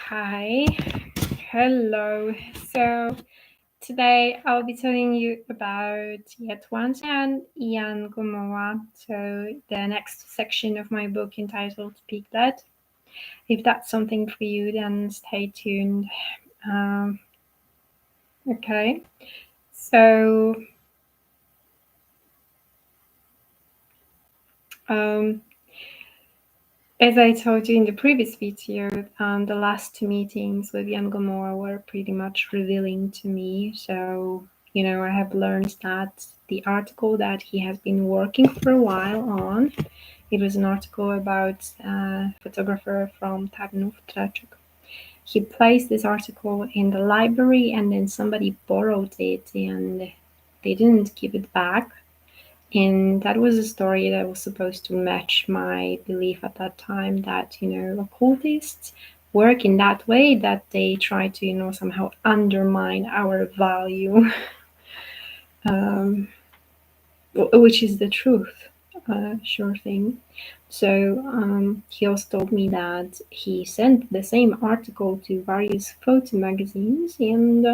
Hi, hello. So today I'll be telling you about yet once again Ian Gomoła. So the next section of my book entitled Piglet. If that's something for you, then stay tuned. Um, okay. So um, as I told you in the previous video, the last two meetings with Ian Gomoła were pretty much revealing to me. So, I have learned that the article that he has been working for a while on, it was an article about a photographer from Tarnów, Traczek. He placed this article in the library and then somebody borrowed it and they didn't give it back. And that was a story that was supposed to match my belief at that time that, occultists work in that way that they try to, somehow undermine our value, which is the truth, sure thing. So he also told me that he sent the same article to various photo magazines and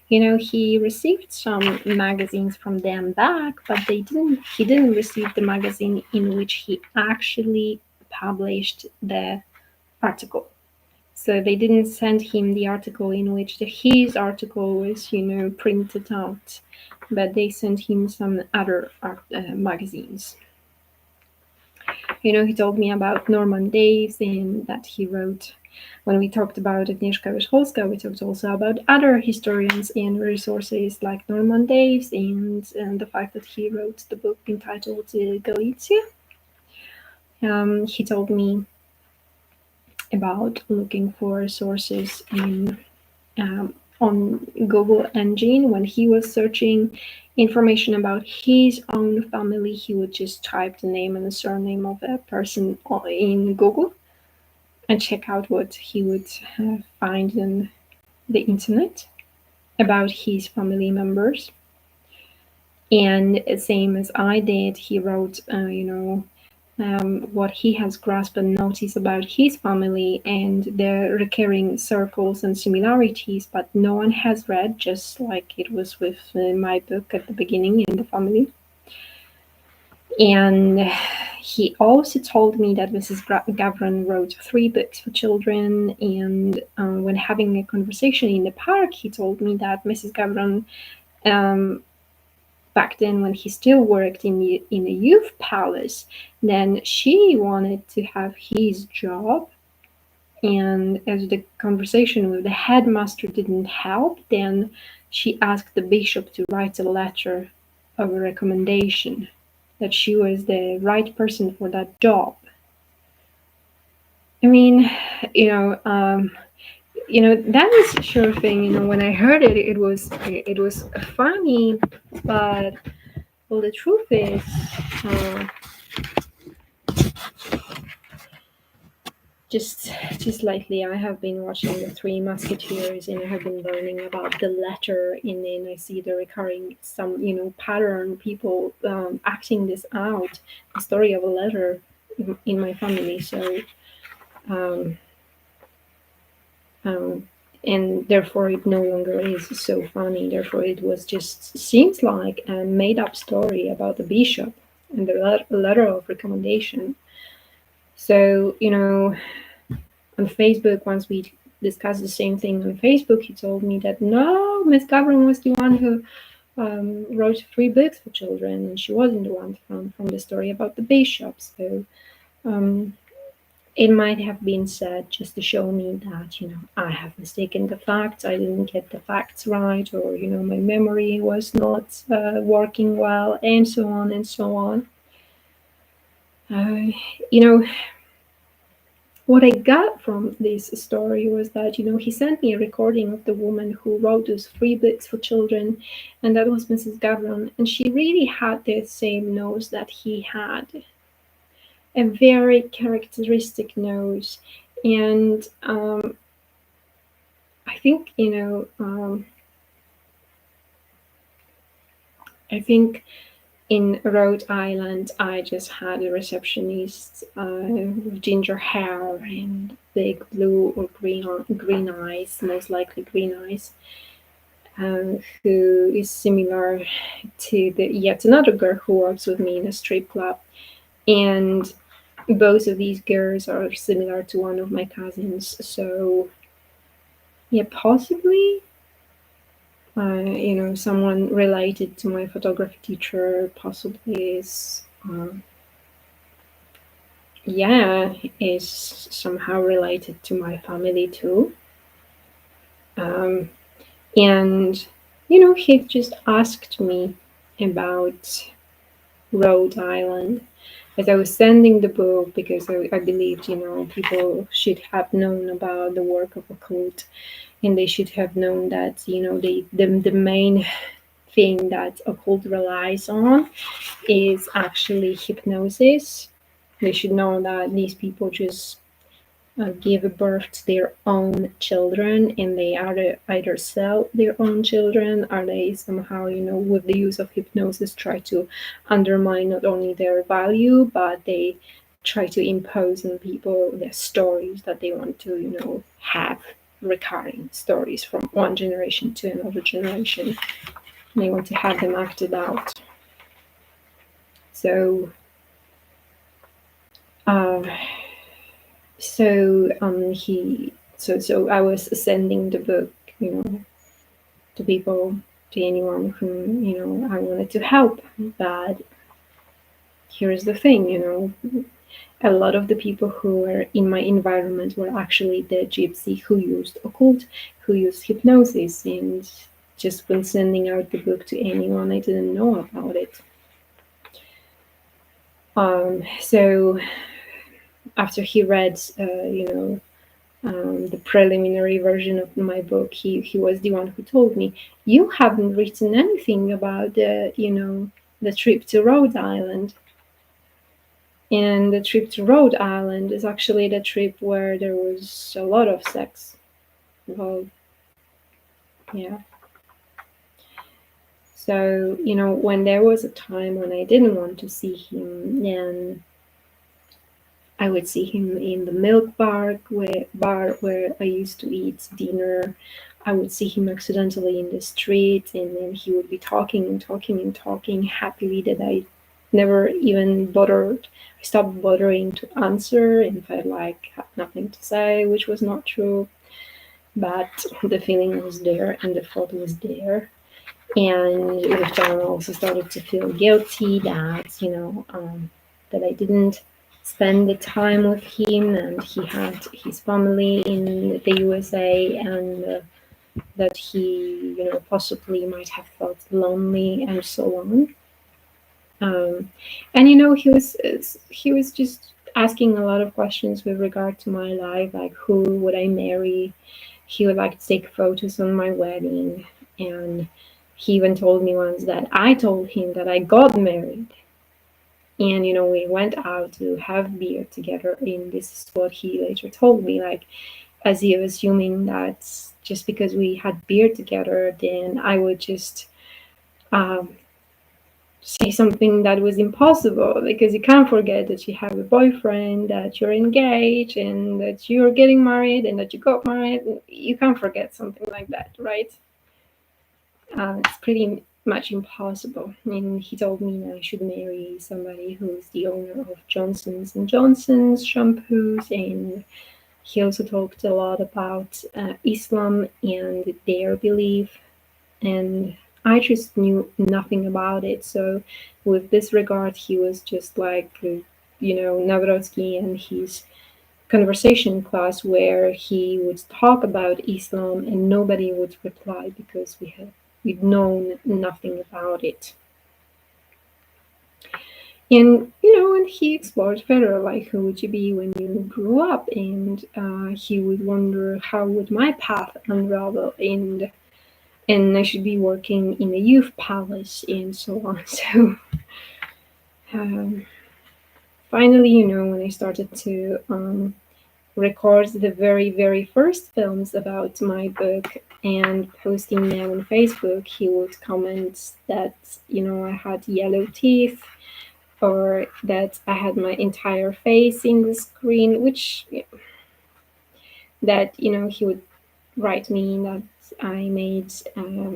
he received some magazines from them back, but he didn't receive the magazine in which he actually published the article. So they didn't send him the article in which his article was printed out, but they sent him some other magazines. He told me about Norman Daves and that he wrote. When we talked about Agnieszka Wierzcholska, we talked also about other historians and resources like Norman Daves and the fact that he wrote the book entitled Galicia. He told me about looking for sources on Google engine. When he was searching information about his own family, he would just type the name and the surname of a person in Google and check out what he would find on the internet about his family members. And same as I did, he wrote, what he has grasped and noticed about his family and the recurring circles and similarities, but no one has read, just like it was with my book at the beginning in the family. And he also told me that Mrs. Gavron wrote 3 books for children, and when having a conversation in the park, he told me that Mrs. Gavron, back then when he still worked in the youth palace, then she wanted to have his job, and as the conversation with the headmaster didn't help, then she asked the bishop to write a letter of a recommendation that she was the right person for that job. I mean, that was a sure thing. When I heard it, it was funny, but well, the truth is, just lately, I have been watching the Three Musketeers, and I have been learning about the letter, and then I see the recurring pattern, people acting this out, the story of a letter in my family. So, and therefore it no longer is so funny. Therefore, it seems like a made-up story about the bishop and the letter of recommendation. So, on Facebook, once we discussed the same thing on Facebook, he told me that no, Miss Gavron was the one who wrote 3 books for children, and she wasn't the one from the story about the bishop. So it might have been said just to show me that, I have mistaken the facts, I didn't get the facts right, or, my memory was not working well, and so on and so on. What I got from this story was that, he sent me a recording of the woman who wrote those 3 books for children, and that was Mrs. Gavron, and she really had the same nose that he had, a very characteristic nose, and I think, in Rhode Island, I just had a receptionist with ginger hair, and big blue or green eyes, most likely green eyes, who is similar to the yet another girl who works with me in a strip club. And both of these girls are similar to one of my cousins. So yeah, possibly, someone related to my photography teacher possibly is somehow related to my family too. And he just asked me about Rhode Island as I was sending the book, because I believed people should have known about the work of occult, and they should have known that the main thing that occult relies on is actually hypnosis. They should know that these people just give birth to their own children, and they either sell their own children, or they somehow, with the use of hypnosis, try to undermine not only their value, but they try to impose on people the stories that they want to, have recurring stories from one generation to another generation. And they want to have them acted out. So, so I was sending the book, to people, to anyone whom I wanted to help. But here's the thing, a lot of the people who were in my environment were actually the gypsy who used occult, who used hypnosis, and just when sending out the book to anyone, I didn't know about it. So after he read, the preliminary version of my book, he was the one who told me, "You haven't written anything about the trip to Rhode Island." And the trip to Rhode Island is actually the trip where there was a lot of sex. Well, yeah. So, when there was a time when I didn't want to see him, then I would see him in the milk bar where I used to eat dinner. I would see him accidentally in the street, and then he would be talking and talking and talking happily that I never even bothered. I stopped bothering to answer and felt like I had nothing to say, which was not true. But the feeling was there and the thought was there. And with time, I also started to feel guilty that, that I didn't spend the time with him, and he had his family in the USA, and that he, possibly might have felt lonely and so on. And he was just asking a lot of questions with regard to my life, like who would I marry. He would like to take photos on my wedding, and he even told me once that I told him that I got married. And we went out to have beer together, and this is what he later told me, like as if assuming that just because we had beer together, then I would just say something that was impossible, because you can't forget that you have a boyfriend, that you're engaged, and that you're getting married, and that you got married. You can't forget something like that, right? It's pretty much impossible. And he told me I should marry somebody who's the owner of Johnson's and Johnson's shampoos, and he also talked a lot about Islam and their belief, and I just knew nothing about it. So with this regard, he was just like, Navrotsky and his conversation class, where he would talk about Islam and nobody would reply because we'd known nothing about it. And and he explored further, like who would you be when you grew up, and he would wonder how would my path unravel, and I should be working in a youth palace and so on. So finally, when I started to record the very, very first films about my book and posting them on Facebook, he would comment that, I had yellow teeth, or that I had my entire face in the screen, which that he would write me that I made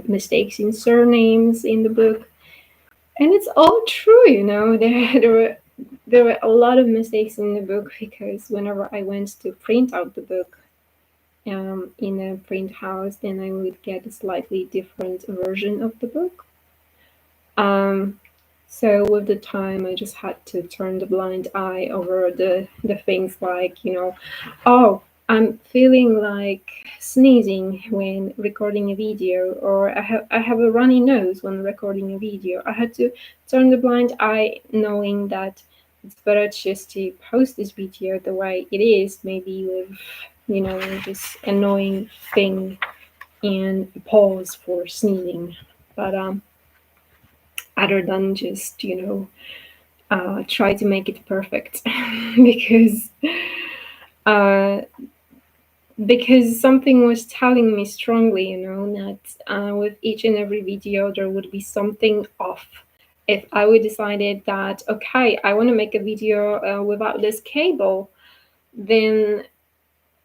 mistakes in surnames in the book, and it's all true. There were a lot of mistakes in the book, because whenever I went to print out the book in a print house, then I would get a slightly different version of the book. So with the time, I just had to turn the blind eye over the things like, oh, I'm feeling like sneezing when recording a video, or I have a runny nose when recording a video. I had to turn the blind eye, knowing that it's better just to post this video the way it is, maybe with, this annoying thing and pause for sneezing. But other than just try to make it perfect, because uh, something was telling me strongly, that with each and every video there would be something off. If I would decided that, okay, I want to make a video without this cable, then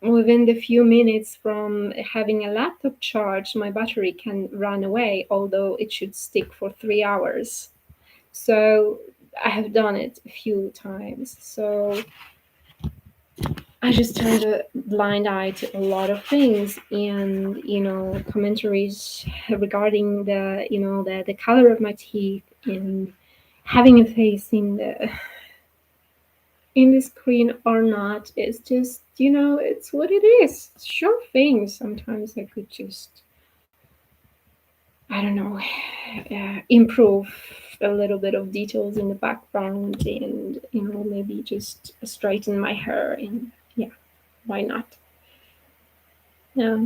within the few minutes from having a laptop charged, my battery can run away, although it should stick for 3 hours. So I have done it a few times. So I just turned a blind eye to a lot of things, and commentaries regarding the color of my teeth, and having a face in the screen or not. It's just, it's what it is. Sure things. Sometimes I could just, I don't know, improve a little bit of details in the background, and maybe just straighten my hair, and yeah, why not? Yeah.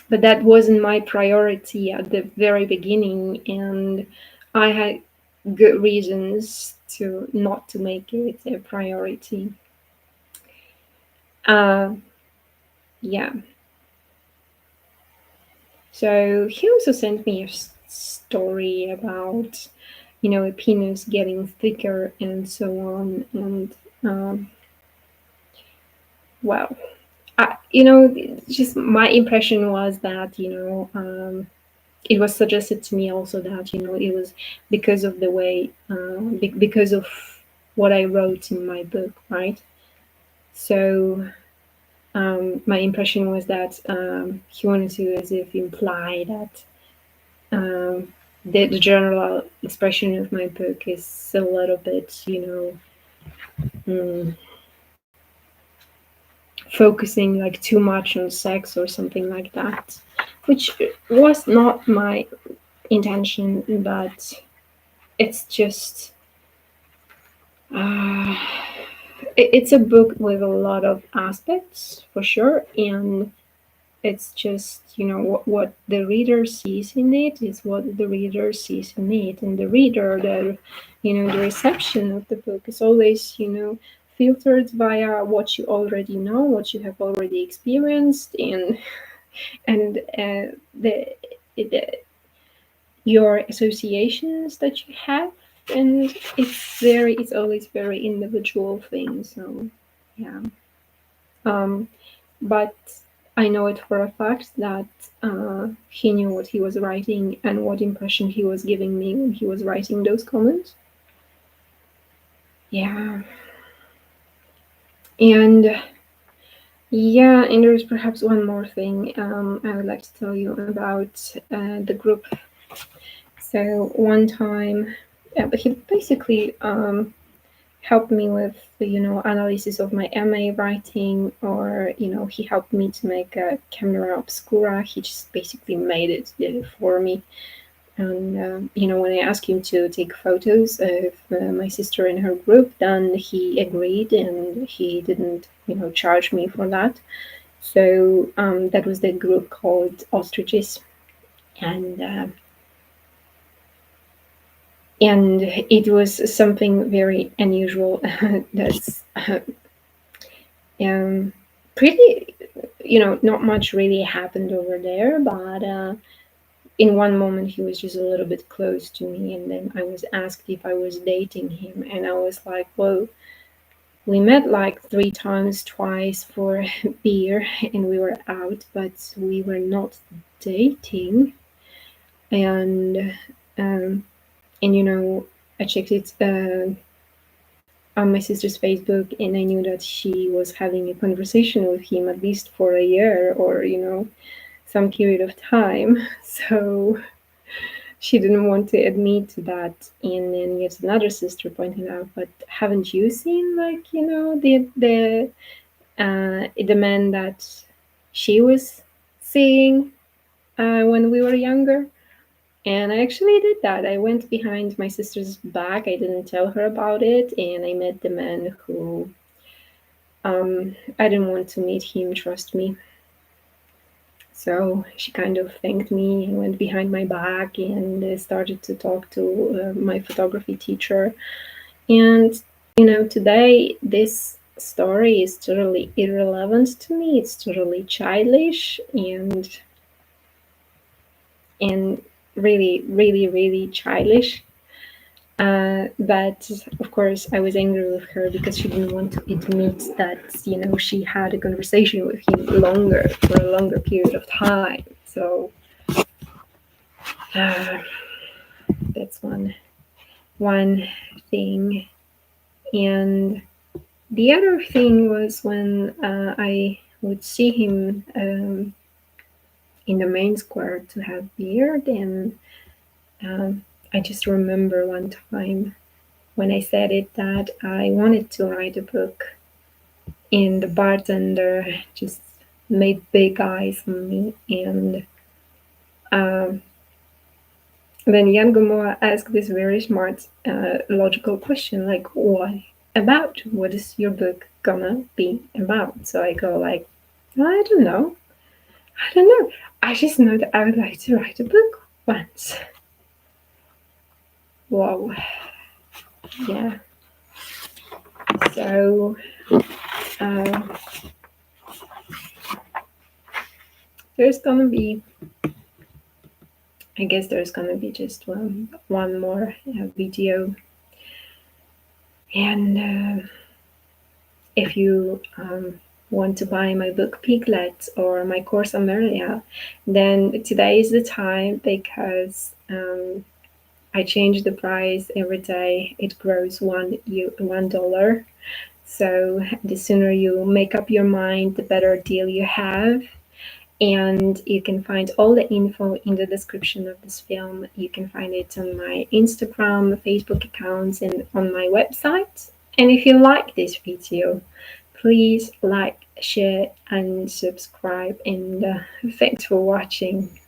But that wasn't my priority at the very beginning, and I had good reasons to not to make it a priority. Yeah. So he also sent me a story about, a penis getting thicker and so on. And well, just my impression was that, it was suggested to me also that, it was because of the way, because of what I wrote in my book, right? So my impression was that he wanted to, as if, imply that the general expression of my book is a little bit, focusing like too much on sex or something like that, which was not my intention, but it's just it's a book with a lot of aspects for sure, and it's just, what the reader sees in it is what the reader sees in it, and the reader, the reception of the book is always, filtered via what you already know, what you have already experienced, and the your associations that you have, and it's always very individual thing. So yeah. But I know it for a fact that he knew what he was writing and what impression he was giving me when he was writing those comments. Yeah. And yeah, and there's perhaps one more thing I would like to tell you about the group. So one time, he basically helped me with the analysis of my MA writing, or he helped me to make a camera obscura. He just basically made it, did it for me. And when I asked him to take photos of my sister in her group, then he agreed, and he didn't charge me for that. So that was the group called Ostriches, and it was something very unusual. That's pretty, not much really happened over there, but in one moment he was just a little bit close to me, and then I was asked if I was dating him, and I was like, well, We met like 3 times, twice for beer, and we were out, but we were not dating. And you know, I checked it on my sister's Facebook, and I knew that she was having a conversation with him at least for a year, or some period of time. So she didn't want to admit to that. And then yet another sister pointed out, but haven't you seen, like, the man that she was seeing when we were younger? And I actually did that. I went behind my sister's back. I didn't tell her about it, and I met the man who I didn't want to meet him. Trust me. So she kind of thanked me and went behind my back and started to talk to my photography teacher. And, today this story is totally irrelevant to me. It's totally childish and really, really, really childish. But of course, I was angry with her because she didn't want to admit that, she had a conversation with him for a longer period of time. So that's one thing. And the other thing was when I would see him in the main square to have beer. Then I just remember one time when I said it that I wanted to write a book, and the bartender just made big eyes on me. And um, then Jan Gomoła asked this very smart, logical question, like, what about? What is your book gonna be about? So I go like, I don't know. I don't know. I just know that I would like to write a book once. Wow. Yeah. So there's gonna be, I guess there's gonna be just one more video. And if you want to buy my book Piglet or my course Amelia, then today is the time, because I change the price every day. It grows $1. So the sooner you make up your mind, the better deal you have. And you can find all the info in the description of this film. You can find it on my Instagram, Facebook accounts, and on my website. And if you like this video, please like, share, and subscribe. And thanks for watching.